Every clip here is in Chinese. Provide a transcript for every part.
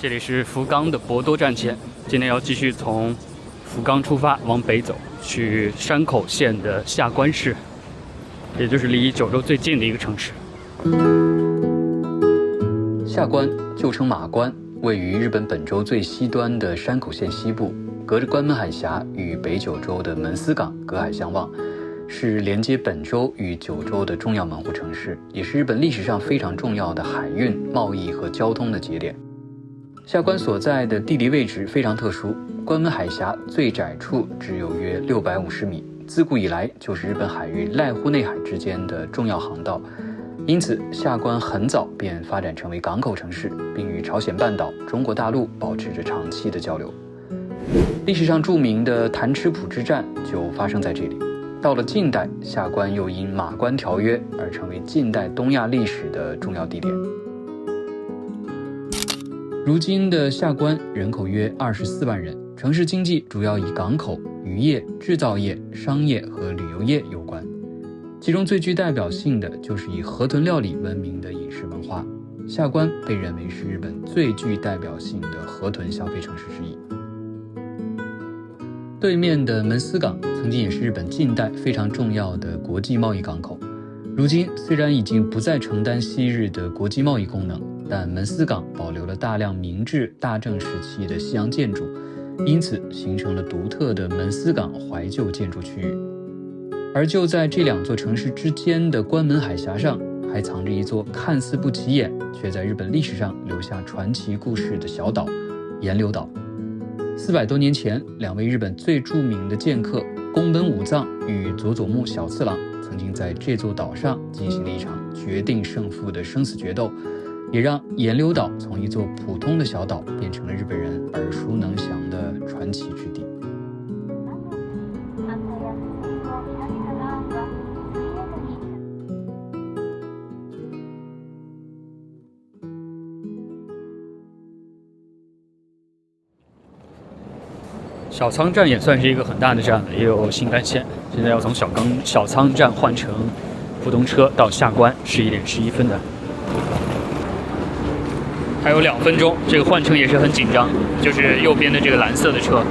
這裡是福岡的博多站前，今天要繼續從福岡出發往北走，去山口縣的下關市，也就是離九州最近的一個城市。下關舊稱馬關，位於日本本州最西端的山口縣西部，隔着關門海峽與北九州的門司港隔海相望，是連接本州與九州的重要門戶城市，也是日本歷史上非常重要的海運、貿易和交通的節點。下關所在的地理位置非常特殊，關門海峽最窄處只有約650米，自古以來就是日本海域瀨戶內海之間的重要航道，因此下關很早便發展成為港口城市，並與朝鮮半島、中國大陸保持着長期的交流。歷史上著名的潭池浦之戰就發生在這裡。到了近代，下關又因馬關條約而成為近代東亞歷史的重要地點。如今的下關人口約24萬人，城市經濟主要以港口、漁業、製造業、商業和旅遊業有關。其中最具代表性的就是以河豚料理聞名的飲食文化。下關被認為是日本最具代表性的河豚消費城市之一。對面的門司港曾經也是日本近代非常重要的國際貿易港口，如今雖然已經不再承擔昔日的國際貿易功能，但門司港保留了大量明治、大正時期的西洋建築，因此形成了獨特的門司港懷舊建築區域。而就在這兩座城市之間的關門海峽上，還藏着一座看似不起眼，卻在日本歷史上留下傳奇故事的小島——岩流島。400多年前，兩位日本最著名的劍客宫本武藏與佐佐木小次郎曾經在這座島上進行了一場決定勝負的生死決鬥，也讓岩流島從一座普通的小島變成了日本人耳熟能詳的傳奇之地。小倉站也算是一個很大的站了，也有新幹線。現在要從小倉站換乘普通車到下關，11點11分的。還有2分鐘，這個換乘也是很緊張，就是右邊的這個藍色的車。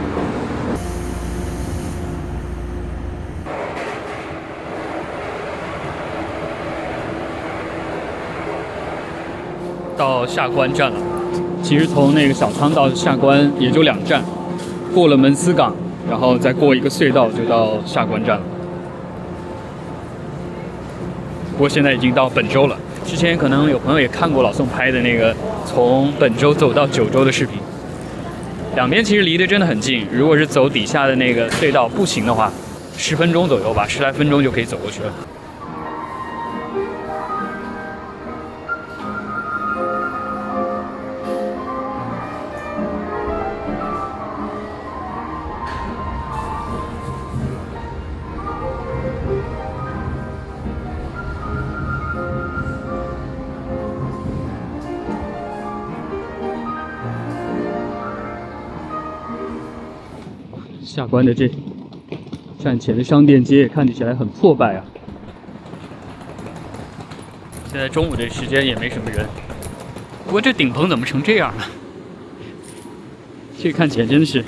到下關站了，其實從那個小倉到下關也就2站。過了門司港，然後再過一個隧道就到下關站了。不過現在已經到本州了。之前可能有朋友也看過老宋拍的那個從本州走到九州的視頻，兩邊其實離得真的很近。如果是走底下的那個隧道步行的話，10分鐘左右吧，10來分鐘就可以走過去了。下關的这站前的商店街也看起来很破败啊。现在中午这时间也没什么人，不过这頂棚怎麼成這樣了？這看起來真的是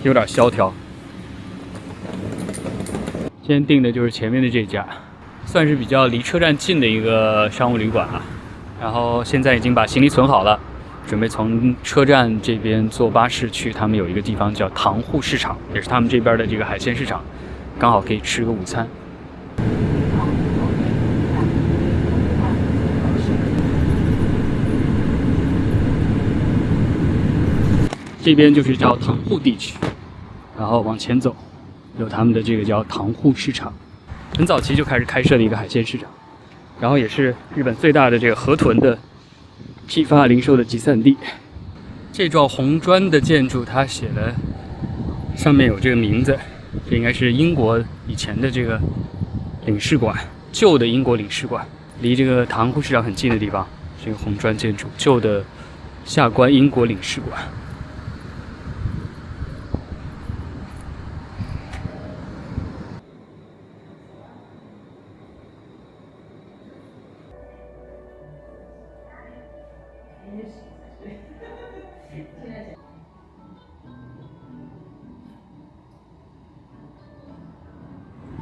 有點蕭條。今天訂的就是前面的這家，算是比較離車站近的一個商務旅館了。然後現在已經把行李存好了。準備從車站這邊坐巴士去他們有一個地方叫塘戶市場，也是他們這邊的這個海鮮市場，剛好可以吃個午餐。這邊就是叫塘戶地區，然後往前走有他們的這個叫塘戶市場，很早期就開始開設的一個海鮮市場，然後也是日本最大的這個河豚的批發零售的集散地。這幢紅磚的建築，它寫了上面有這個名字，這應該是英國以前的這個領事館，舊的英國領事館，離這個塘戶市場很近的地方，這個紅磚建築，舊的下關英國領事館。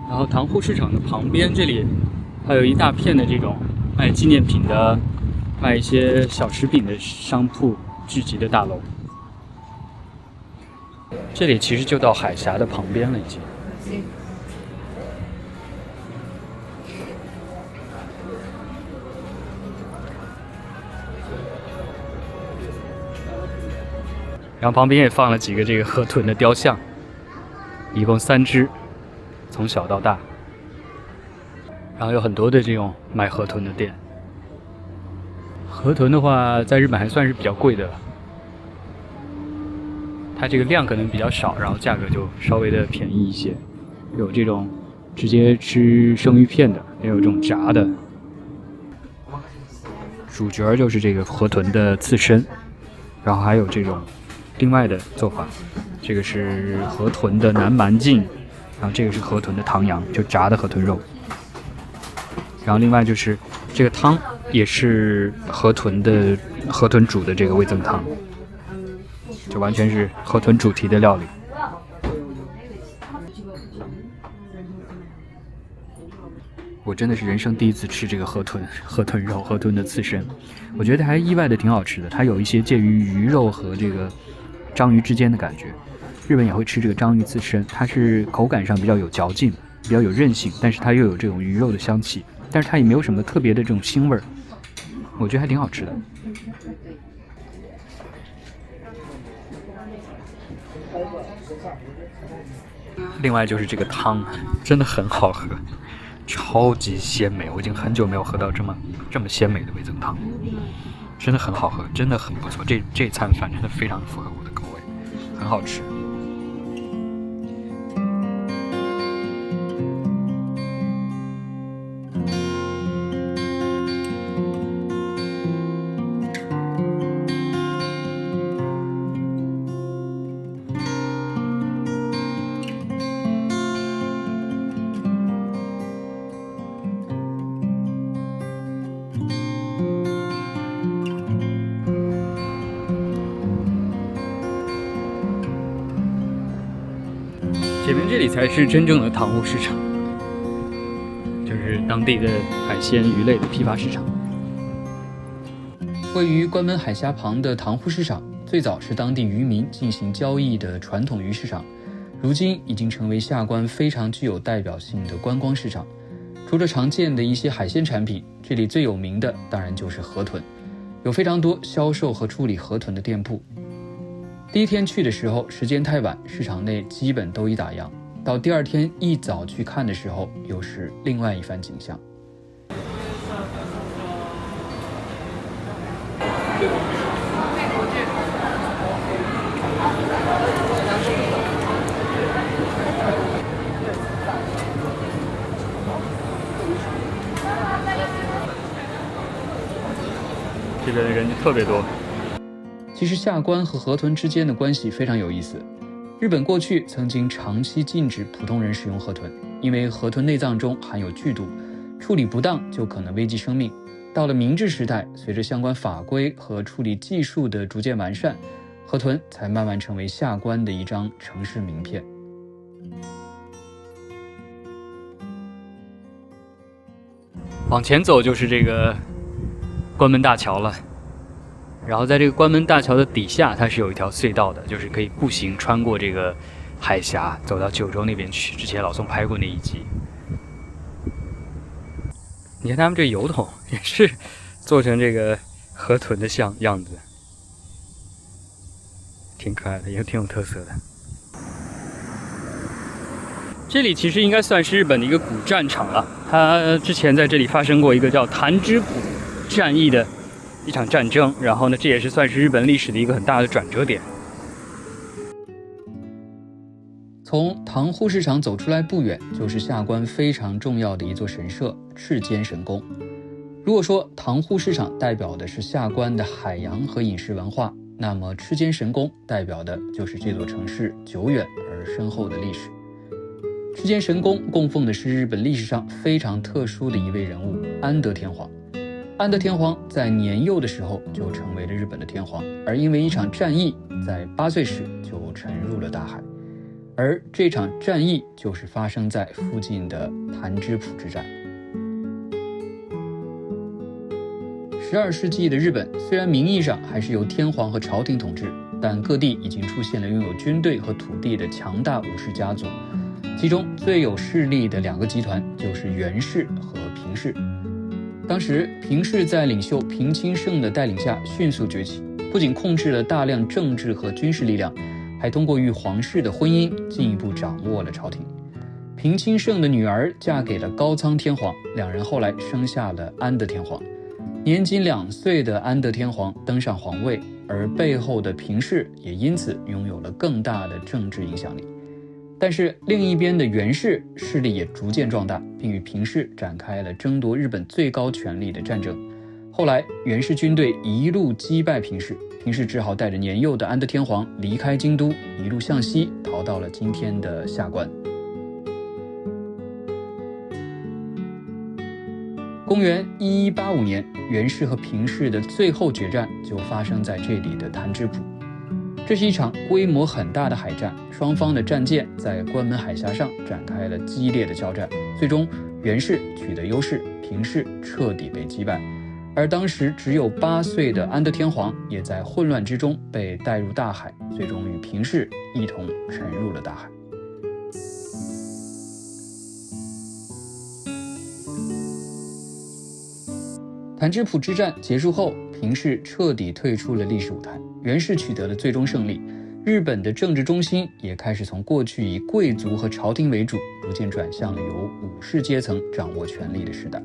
然后塘户市场的旁边这里还有一大片的这种卖纪念品的、卖一些小食品的商铺聚集的大楼。这里其實就到海峽的旁邊了已經。然後旁邊也放了幾個這個河豚的雕像，一共3隻，從小到大。然後有很多的這種賣河豚的店。河豚的話，在日本還算是比較貴的了。它這個量可能比較少，然後價格就稍微的便宜一些。有這種直接吃生魚片的，也有這種炸的。主角就是這個河豚的刺身，然後還有這種另外的做法，這個是河豚的南蠻鏡，然後這個是河豚的唐揚，就炸的河豚肉。然後另外就是這個湯也是河豚煮的這個味噌湯，就完全是河豚主題的料理。我真的是人生第一次吃这个河豚肉，河豚的刺身，我觉得還意外的挺好吃的。它有一些介於魚肉和這個章魚之間的感覺。日本也會吃這個章魚刺身，它是口感上比較有嚼勁，比較有韌性，但是它又有這種魚肉的香氣，但是它也沒有什麼特別的這種腥味兒，我覺得還挺好吃的。另外就是這個湯真的很好喝，超級鮮美，我已經很久沒有喝到這麼鮮美的味噌湯，真的很好喝，真的很不錯。這餐飯真的非常符合我的口味，很好吃。前面這裡才是真正的塘戶市場，就是當地的海鮮魚類的批發市場。位於關門海峽旁的塘戶市場，最早是當地漁民進行交易的傳統魚市場，如今已經成為下關非常具有代表性的觀光市場。除了常見的一些海鮮產品，這裡最有名的當然就是河豚，有非常多銷售和處理河豚的店鋪。第一天去的時候，時間太晚，市場內基本都已打烊。到第二天一早去看的時候，又是另外一番景象。這邊的人特別多。其實下關和河豚之間的關係非常有意思。日本過去曾經長期禁止普通人使用河豚，因為河豚內臟中含有劇毒，處理不當就可能危及生命。到了明治時代，隨着相關法規和處理技術的逐漸完善，河豚才慢慢成為下關的一張城市名片。往前走就是這個關門大橋了。然後在這個關門大橋的底下，它是有一條隧道的，就是可以步行穿過這個海峽，走到九州那邊去。之前老宋拍過那一集。你看他們這油桶也是做成這個河豚的樣子，挺可愛的，也挺有特色的。這裡其實應該算是日本的一個古戰場了，它之前在這裡發生過一個叫彈之谷戰役的一場戰爭，然後呢，這也是算是日本歷史的一個很大的轉折點。從塘戶市場走出來不遠，就是下關非常重要的一座神社赤間神宮。如果說塘戶市場代表的是下關的海洋和飲食文化，那麼赤間神宮代表的就是這座城市久遠而深厚的歷史。赤間神宮供奉的是日本歷史上非常特殊的一位人物安德天皇。安德天皇在年幼的時候就成為了日本的天皇，而因為一場戰役，在8歲時就沉入了大海。而這場戰役就是發生在附近的彈之浦之戰。12世紀的日本雖然名義上還是由天皇和朝廷統治，但各地已經出現了擁有軍隊和土地的強大武士家族，其中最有勢力的2個集團就是源氏和平氏。當時平氏在領袖平清盛的帶領下迅速崛起，不僅控制了大量政治和軍事力量，還通過與皇室的婚姻進一步掌握了朝廷。平清盛的女兒嫁給了高倉天皇，兩人後來生下了安德天皇。年仅2歲的安德天皇登上皇位，而背後的平氏也因此擁有了更大的政治影響力。但是另一邊的源氏勢力也逐漸壯大，並與平氏展開了爭奪日本最高權力的戰爭。後來源氏軍隊一路擊敗平氏，平氏只好帶着年幼的安德天皇離開京都，一路向西逃到了今天的下關。公元1185年，源氏和平氏的最後決戰就發生在這裡的彈之浦。這是一場規模很大的海戰，雙方的戰艦在關門海峽上展開了激烈的交戰，最終源氏取得優勢，平氏徹底被擊敗。而當時只有8歲的安德天皇也在混亂之中被帶入大海，最終與平氏一同沉入了大海。彈之浦之戰結束後，平氏徹底退出了歷史舞台，源氏取得了最終勝利。日本的政治中心也開始從過去以貴族和朝廷為主，逐漸轉向了由武士階層掌握權力的時代。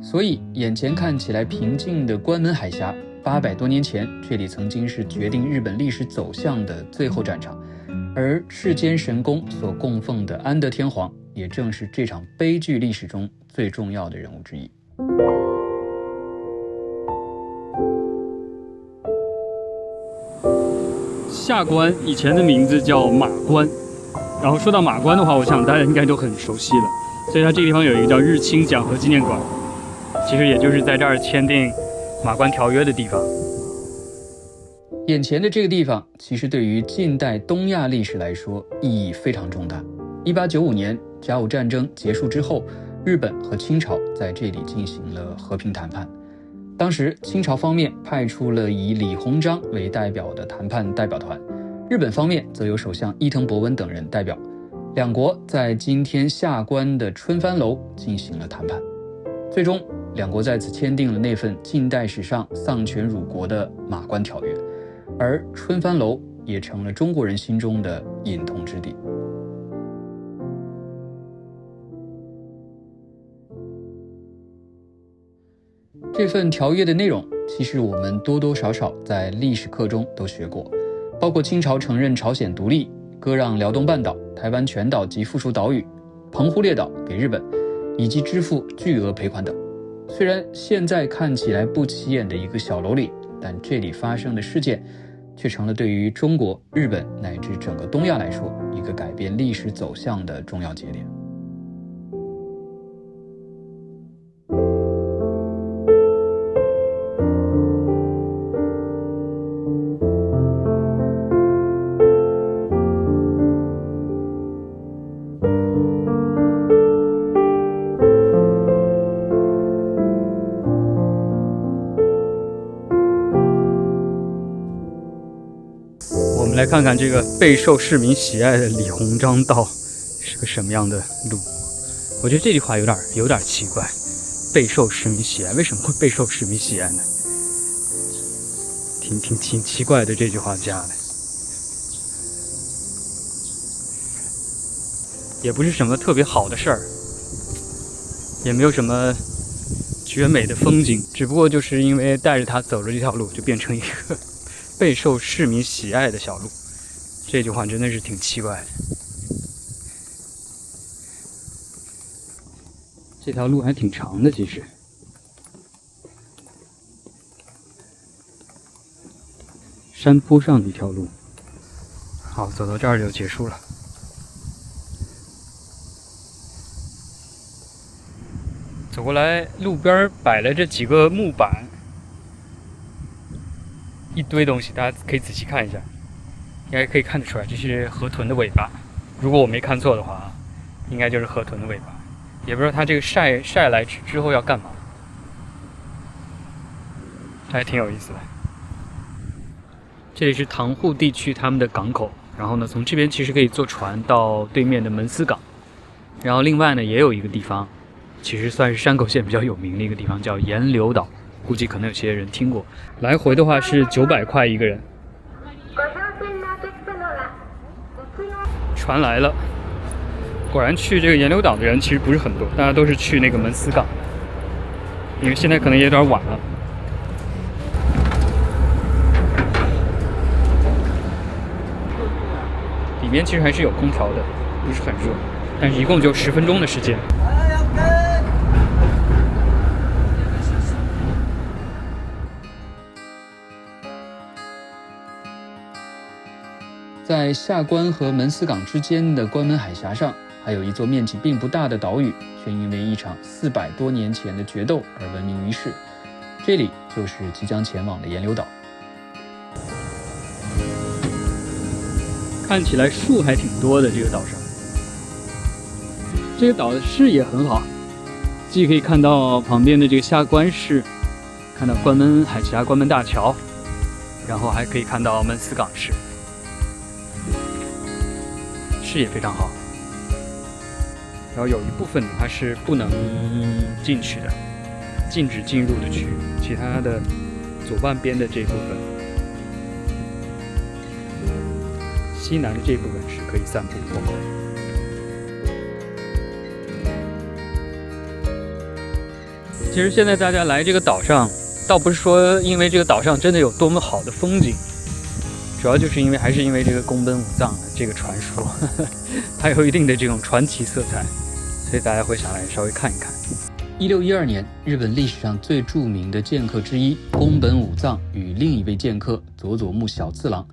所以眼前看起來平靜的關門海峽，800多年前這裡曾經是決定日本歷史走向的最後戰場，而世間神宮所供奉的安德天皇也正是這場悲劇歷史中最重要的人物之一。下關以前的名字叫馬關，然後說到馬關的話，我想大家應該都很熟悉了。所以它這個地方有一個叫日清講和紀念館，其實也就是在這兒簽訂馬關條約的地方。眼前的這個地方，其實對於近代東亞歷史來說意義非常重大。1895年甲午戰爭結束之後，日本和清朝在這裡進行了和平談判。當時清朝方面派出了以李鴻章為代表的談判代表團，日本方面则由首相伊藤博文等人代表。兩國在今天下關的春帆樓進行了談判，最終兩國在此簽訂了那份近代史上喪權辱國的馬關條約，而春帆樓也成了中國人心中的隱痛之地。這份條約的內容，其實我們多多少少在歷史課中都學過，包括清朝承認朝鮮獨立、割讓遼東半島、台灣全島及附屬島嶼、澎湖列島給日本，以及支付巨額賠款等。雖然現在看起來不起眼的一個小詔禮，但這裡發生的事件，卻成了對於中國、日本乃至整個東亞來說，一個改變歷史走向的重要節點。我们来看看这个备受市民喜爱的李鴻章道是个什麼樣的路。我覺得這句話有點奇怪，備受市民喜愛，為什麼會備受市民喜愛呢？挺奇怪的這句話加的，也不是什麼特別好的事兒，也沒有什麼絕美的風景，只不過就是因為帶着他走了這條路，就變成一個備受市民喜愛的小路。這句話真的是挺奇怪的。這條路還挺長的，其實。山坡上的一條路。好，走到這兒就結束了。走過来，路邊擺了這幾個木板，一堆東西，大家可以仔細看一下，應該可以看得出來，這是河豚的尾巴。如果我没看錯的话，應該就是河豚的尾巴。也不知道它這個曬來之後要幹嘛，還挺有意思的。這裡是塘戶地區他們的港口，然後呢，從這邊其實可以坐船到對面的門司港。然後另外呢，也有一個地方，其實算是山口縣比較有名的一個地方，叫岩流島，估計可能有些人聽過。來回的話是900塊一個人。船來了，果然去這個岩流島的人其實不是很多，大家都是去那個门司港，因为现在可能也有點晚了。里面其實還是有空調的，不是很熱，但是一共就10分鐘的時間。在下關和門司港之間的關門海峽上，還有一座面積並不大的島嶼，卻因為一場400多年前的決鬥而聞名於世。這裡就是即將前往的岩流島。看起來樹還挺多的，這個島上。這個島的視野很好，既可以看到旁邊的這個下關市，看到關門海峽、關門大橋，然後還可以看到門司港市。視野非常好，然後有一部分它是不能进去的，禁止进入的区域，其他的左半邊的這部分，西南的這部分是可以散步逛的。其實現在大家來這個島上，倒不是說因為這個島上真的有多麼好的風景，主要就是還是因為這個宮本武藏的這個傳說，它有一定的這種傳奇色彩，所以大家會想來稍微看一看。1612年，日本歷史上最著名的劍客之一宮本武藏與另一位劍客佐佐木小次郎，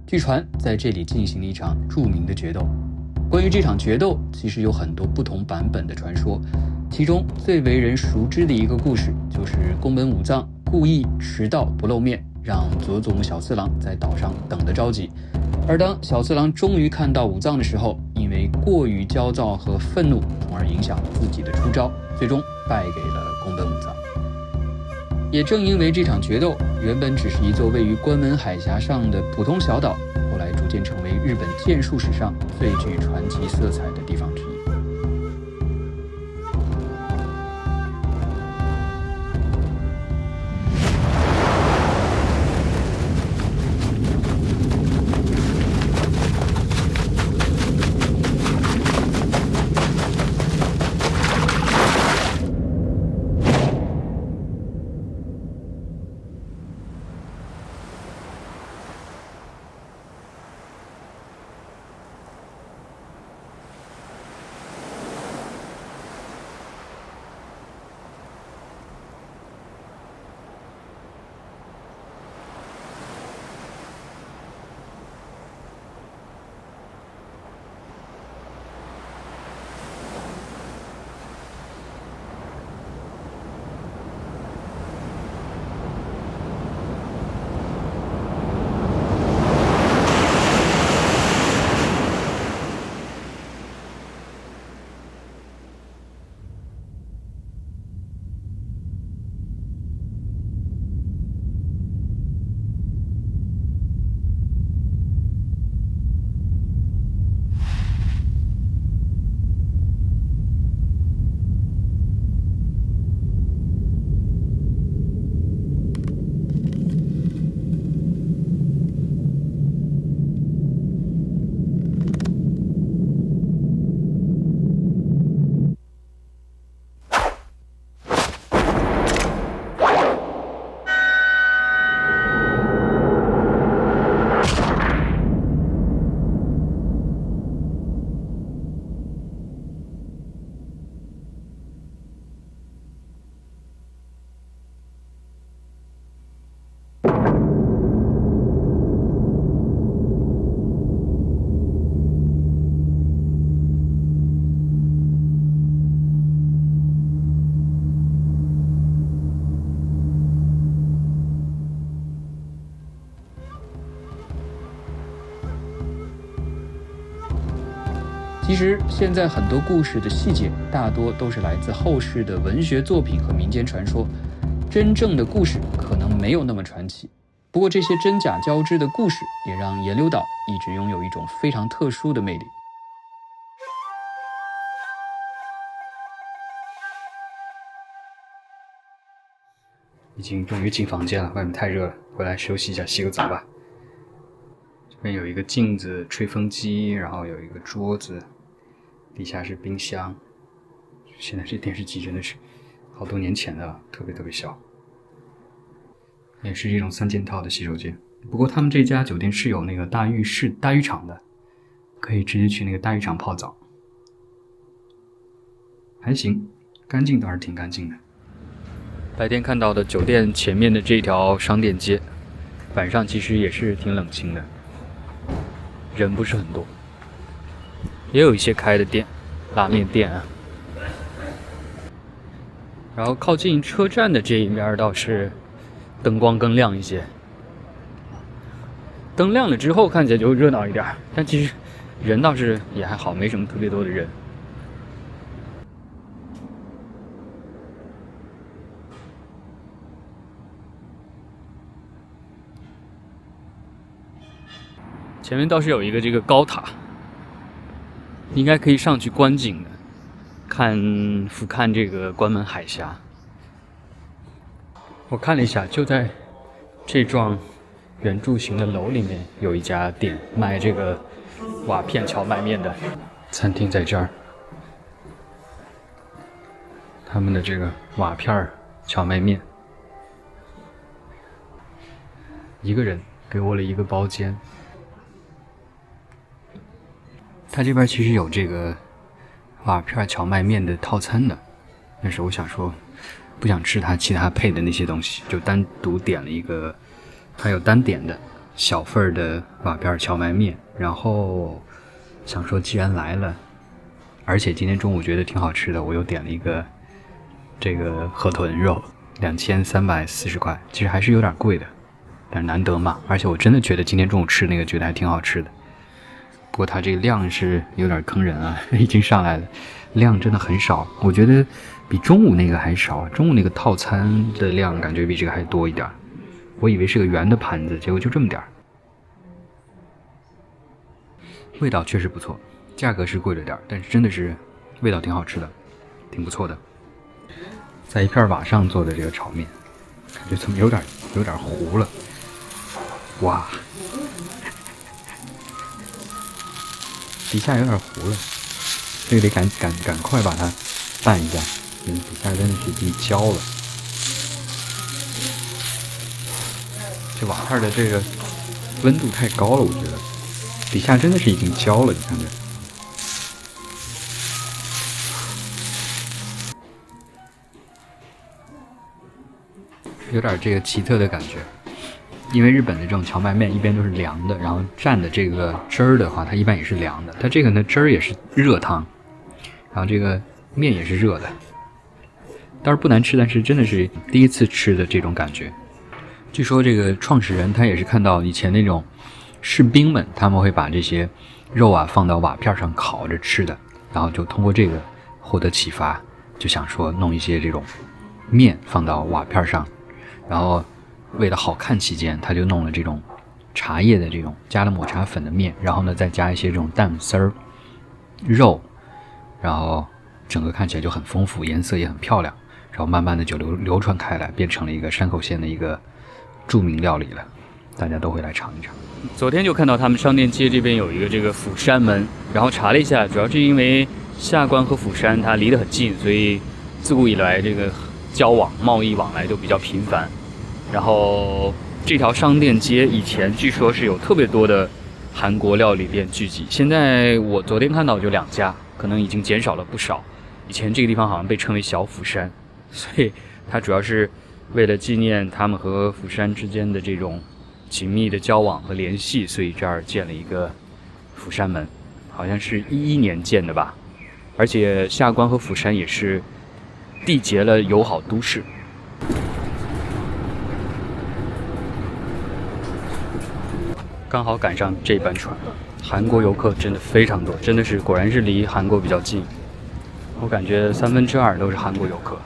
據傳在這裡進行了一場著名的決鬥。關於這場決鬥，其實有很多不同版本的傳說，其中最為人熟知的一個故事，就是宮本武藏故意遲到不露面，讓佐佐木小次郎在島上等得着急。而當小次郎終於看到武藏的時候，因為過於焦躁和憤怒，從而影響自己的出招，最終敗給了宮本武藏。也正因為這場決鬥原本只是一座位於關門海峽上的普通小島，後來逐漸成為日本劍術史上最具傳奇色彩的地方之一。其實現在很多故事的細節大多都是來自後世的文學作品和民間傳說，真正的故事可能沒有那麼傳奇。不過這些真假交織的故事也讓鹽溜島一直擁有一種非常特殊的魅力。已经终于进房间了，外面太热了，回来休息一下，洗个澡吧。这邊有一個鏡子、吹風機，然後有一個桌子，底下是冰箱。現在這電視機真的是好多年前的了，特別特別小。也是這種3件套的洗手間。不過他們這家酒店是有那個大浴室、大浴場的，可以直接去那個大浴場泡澡。還行，乾淨倒是挺乾淨的。白天看到的酒店前面的這條商店街，晚上其實也是挺冷清的，人不是很多，也有一些開的店，拉麵店啊。然後靠近車站的這一邊倒是燈光更亮一些，燈亮了之後看起來就熱鬧一點，但其實人倒是也還好，沒什麼特別多的人。前面倒是有一個這個高塔，應該可以上去觀景的，俯瞰這個關門海峽。我看了一下，就在這幢圓柱形的樓裡面有一家店，賣這個瓦片蕎麥麵的餐廳在這兒。他們的這個瓦片蕎麥麵，一個人給我了一個包間。他這邊其實有這個瓦片蕎麥麵的套餐的，但是我想說不想吃他其他配的那些東西，就單獨點了一個，還有單點的小份的瓦片蕎麥麵。然後想說既然來了，而且今天中午覺得挺好吃的，我又點了一個這個河豚肉，2340塊，其實還是有點貴的，但是難得嘛。而且我真的覺得今天中午吃那個覺得還挺好吃的。不過它這個量是有點坑人啊，已經上來了，量真的很少，我覺得比中午那個還少。中午那個套餐的量感覺比這個還多一點，我以為是個圓的盤子，結果就這麼點。味道確實不錯，價格是貴了點，但是真的是味道挺好吃的，挺不錯的。在一片瓦上做的這個炒麵，感覺怎麼有點糊了，哇！底下有點糊了，這個得趕快把它拌一下，底下真的是已經焦了。這瓦片的這個溫度太高了，我覺得底下真的是已經焦了，你看這有點這個奇特的感覺。因為日本的這種蕎麥麵一般都是涼的，然後蘸的這個汁兒的話，它一般也是涼的。它這個呢，汁兒也是熱湯，然後這個麵也是熱的，倒是不難吃，但是真的是第一次吃的這種感覺。據說這個創始人他也是看到以前那種士兵們，他們會把這些肉啊放到瓦片上烤着吃的，然後就通過這個獲得啟發，就想說弄一些這種麵放到瓦片上，然後為了好看起見，他就弄了這種茶葉的這種加了抹茶粉的麵，然後呢再加一些這種蛋絲兒、肉，然後整個看起來就很豐富，顏色也很漂亮，然後慢慢的就流傳開來，變成了一個山口縣的一個著名料理了，大家都會來嘗一嘗。昨天就看到他們商店街這邊有一個這個釜山門，然後查了一下，主要是因為下關和釜山它離得很近，所以自古以來這個交往貿易往來都比較頻繁。然後這條商店街以前據說是有特別多的韓國料理店聚集，現在我昨天看到就2家，可能已經減少了不少。以前這個地方好像被稱為小釜山，所以它主要是為了紀念他們和釜山之間的這種緊密的交往和聯繫，所以這兒建了一個釜山門，好像是11年建的吧。而且下關和釜山也是締結了友好都市。剛好趕上這班船，韓國遊客真的非常多，真的是果然是離韓國比較近。我感觉2/3都是韓国游客。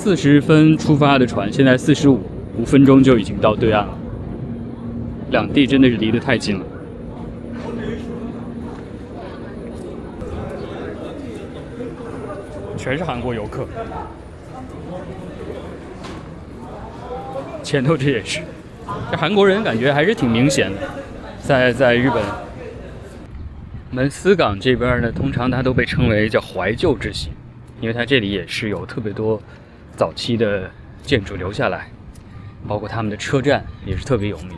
40分出发的船，现在45分鐘就已經到對岸了。兩地真的是離得太近了。全是韓國遊客，前頭這也是，這韓國人感覺還是挺明顯的。在日本門司港這邊呢，通常它都被稱為叫懷舊之行，因為它這裡也是有特別多早期的建築留下來，包括他們的車站也是特別有名。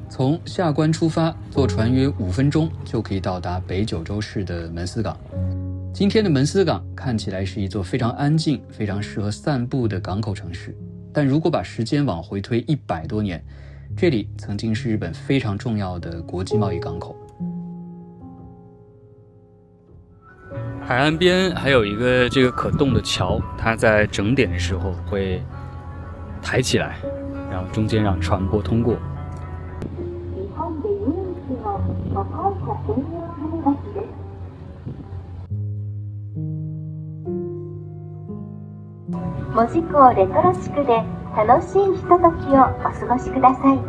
从下關出發，坐船約5分鐘就可以到達北九州市的門司港。今天的門司港看起來是一座非常安靜、非常適合散步的港口城市。但如果把時間往回推100多年，這裡曾經是日本非常重要的國際貿易港口。海岸邊還有一個這個可動的橋，它在整點的時候會抬起來，然後中間讓船舶通過。門司港レトロ地區で楽しいひとときをお過ごしください。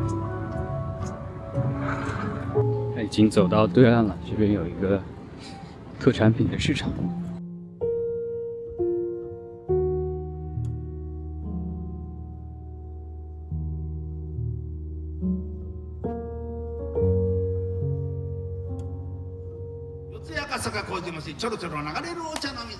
已經走到對岸了，這邊有一個特產品的市場。ちょろちょろ流れるお茶の水、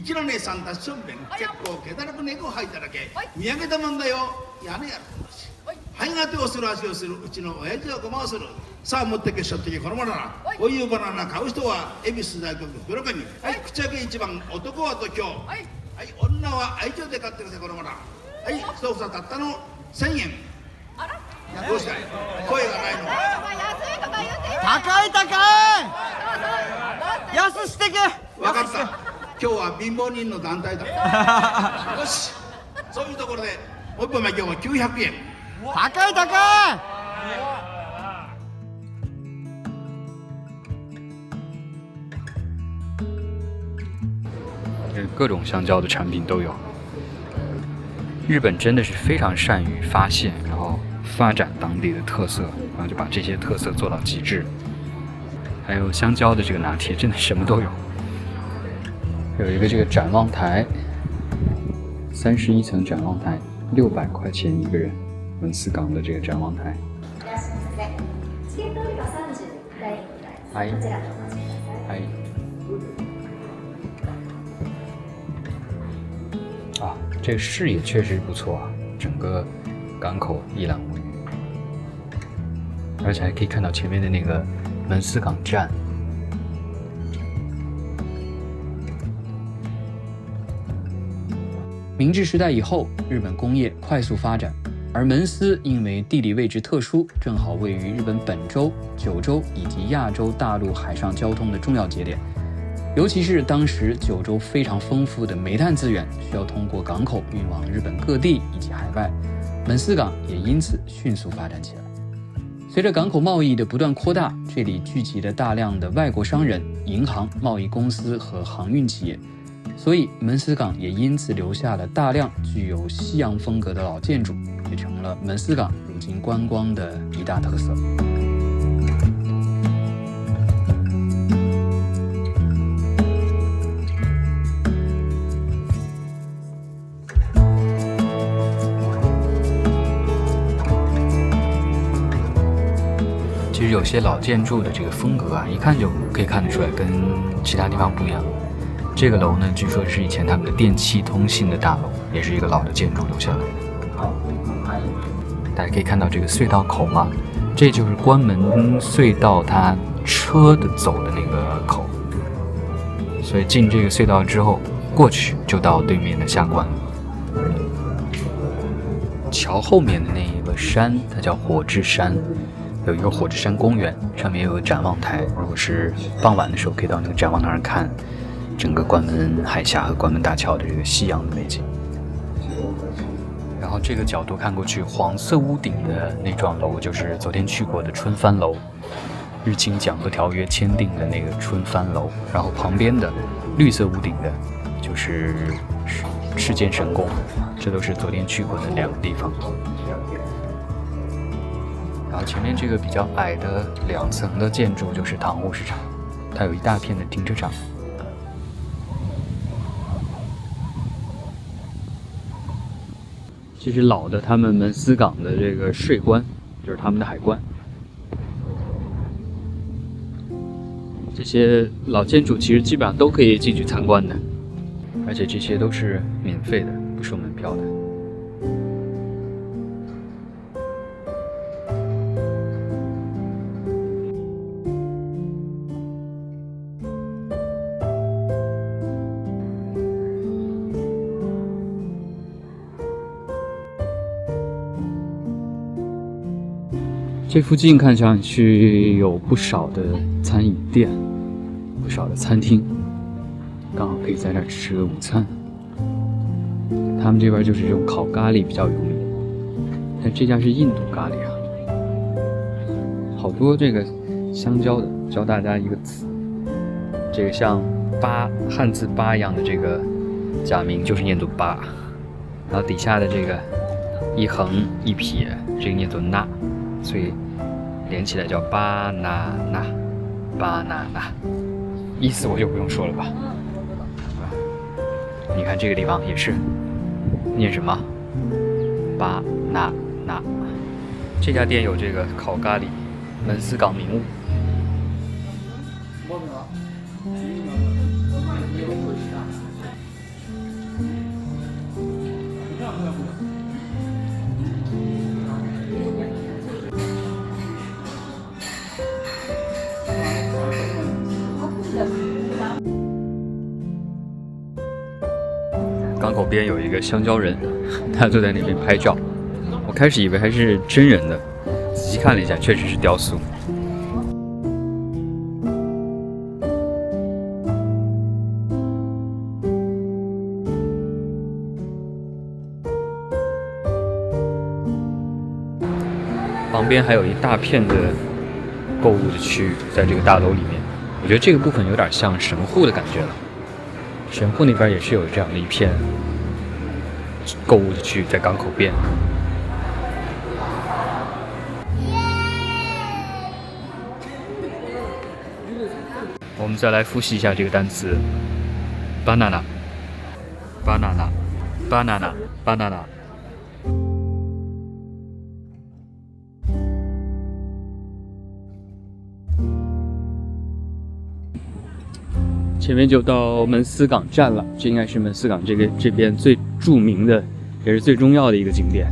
粋な姉さんたちしょんべん、結構気だるく猫吐いただけ、見上げたもんだよ、屋根やるし。はいが手をする足をする、うちの親父はごまをする。さあ持ってけしょってけこのままな。こういうバナナ買う人は恵比寿大学袋上。はい、口開け一番、男は度胸。はい、女は愛情で買ってくれこのままな。はい、一房たったの1000円。どうしたい？声がないの。高い高い。安してけ。分かった。今日は貧乏人の団体だ。よし。そういうところでもう一本今日は900円。高い高い。各種香蕉的產品都有。日本真的是非常善於發現，然後發展當地的特色，然後就把這些特色做到極致。還有香蕉的這個拿鐵，真的什麼都有。有一個這個展望台，31層展望台，600塊錢一個人。門司港的這個展望台。はい。はい。啊，這個視野確實不錯啊，整個港口一覽無餘，而且還可以看到前面的那個門司港站。明治時代以後，日本工業快速發展，而門司因為地理位置特殊，正好位於日本本州、九州以及亞洲大陸海上交通的重要節點。尤其是當時九州非常豐富的煤炭資源，需要通過港口運往日本各地以及海外，門司港也因此迅速發展起來。隨着港口貿易的不斷擴大，這裡聚集了大量的外國商人、銀行、貿易公司和航運企業，所以門司港也因此留下了大量具有西洋風格的老建築，也成了門司港如今觀光的一大特色。其實有些老建築的這個風格啊，一看就可以看得出來跟其他地方不一樣。這個樓呢，據說是以前他們的電氣通信的大樓，也是一個老的建築留下來的。大家可以看到這個隧道口嘛，這就是關門隧道它車的走的那個口，所以進這個隧道之後，過去就到對面的下關。橋後面的那一個山，它叫火之山，有一個火之山公園，上面有個展望台。如果是傍晚的時候，可以到那個展望台上看整個关门海峽和关门大橋的這個夕陽的美景。然後這個角度看過去，黃色屋頂的那幢樓就是昨天去過的春帆樓，日清講和條約簽訂的那個春帆樓。然後旁邊的綠色屋頂的就是世界神宮，這都是昨天去過的兩個地方。然後前面這個比較矮的2層的建築就是塘戶市場，它有一大片的停車場。这是老的他们门司港的这个税关，就是他们的海关。这些老建筑其實基本上都可以進去參觀的，而且這些都是免費的，不收門票的。這附近看上去有不少的餐飲店，不少的餐廳，剛好可以在這兒吃個午餐。他們這邊就是這種烤咖喱比較有名，但這家是印度咖喱啊，好多這個香蕉的，教大家一個詞，這個像八漢字八一樣的這個假名就是念作八，然後底下的這個一橫一撇，這個念作那。所以連起來叫巴拿那，巴拿那，意思我就不用說了吧。你看這個地方也是念什麼？巴拿那。這家店有這個烤咖喱，門司港名物。港口邊有一個香蕉人，他坐在那邊拍照。我開始以為還是真人的，仔細看了一下，確實是雕塑。旁邊還有一大片的購物的區域，在這個大樓裡面，我覺得這個部分有點像神戶的感覺了。神戶那邊也是有這樣的一片購物的區域，在港口邊。我們再來複習一下這個單詞 ：banana、banana、banana、banana。前面就到門司港站了，這應該是門司港這邊最著名的，也是最重要的一個景點。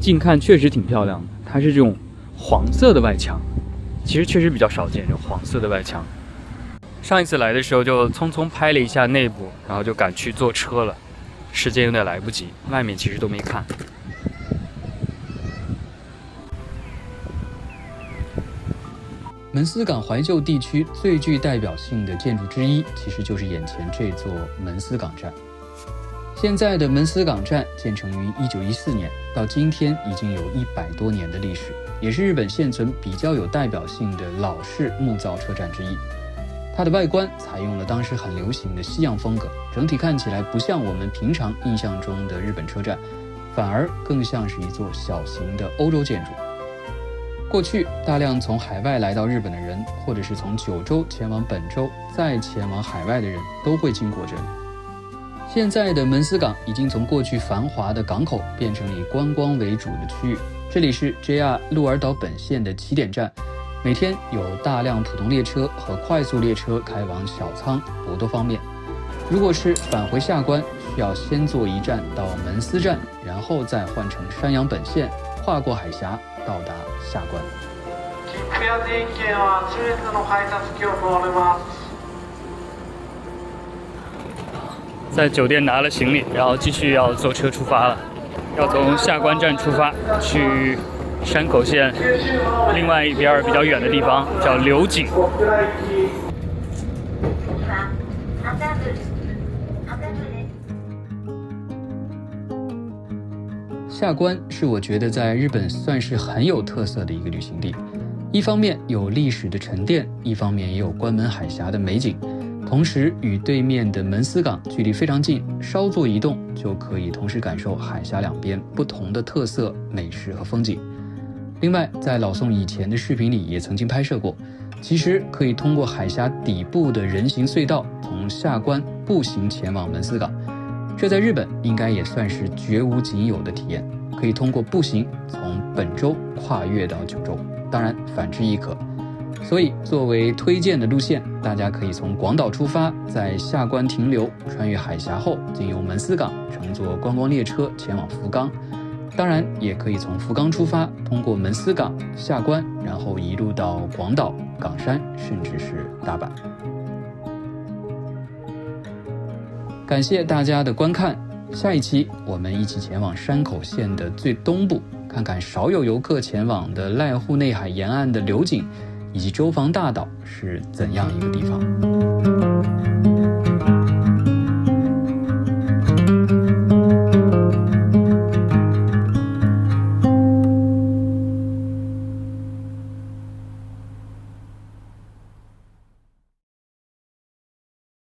近看確實挺漂亮的，它是這種黃色的外牆，其實確實比較少見這種黃色的外牆。上一次來的時候就匆匆拍了一下內部，然後就趕去坐車了，時間有點來不及，外面其實都沒看。門司港懷舊地區最具代表性的建築之一，其實就是眼前這座門司港站。現在的門司港站建成於1914年，到今天已經有100多年的歷史，也是日本現存比較有代表性的老式木造車站之一。它的外觀採用了當時很流行的西洋風格，整體看起來不像我們平常印象中的日本車站，反而更像是一座小型的歐洲建築。過去大量從海外來到日本的人，或者是從九州前往本州再前往海外的人，都會經過這裡。現在的門司港已經從過去繁華的港口變成以觀光為主的區域，這裡是 JR 鹿兒島本線的起點站，每天有大量普通列車和快速列車開往小倉、博多方面。如果是返回下關，需要先坐一站到門司站，然後再換乘山陽本線，跨過海峽到達下關。切符や定券はすべての配達機を通れます。在酒店拿了行李，然後繼續要坐車出發了。要從下關站出發去山口縣另外一邊比較遠的地方，叫柳井。下關是我覺得在日本算是很有特色的一個旅行地，一方面有歷史的沉澱，一方面也有關門海峽的美景，同時與對面的門司港距離非常近，稍作移動就可以同時感受海峽兩邊不同的特色美食和風景。另外，在老宋以前的視頻裡也曾經拍攝過，其實可以通過海峽底部的人行隧道從下關步行前往門司港，這在日本應該也算是絕無僅有的體驗，可以通過步行從本州跨越到九州，當然反之亦可。所以作為推薦的路線，大家可以從廣島出發，在下關停留，穿越海峽後經由門司港乘坐觀光列車前往福岡，當然也可以從福岡出發，通過門司港下關，然後一路到廣島、岡山，甚至是大阪。感謝大家的觀看，下一期我們一起前往山口縣的最東部，看看少有遊客前往的瀨戶內海沿岸的柳井以及周防大島是怎樣一個地方。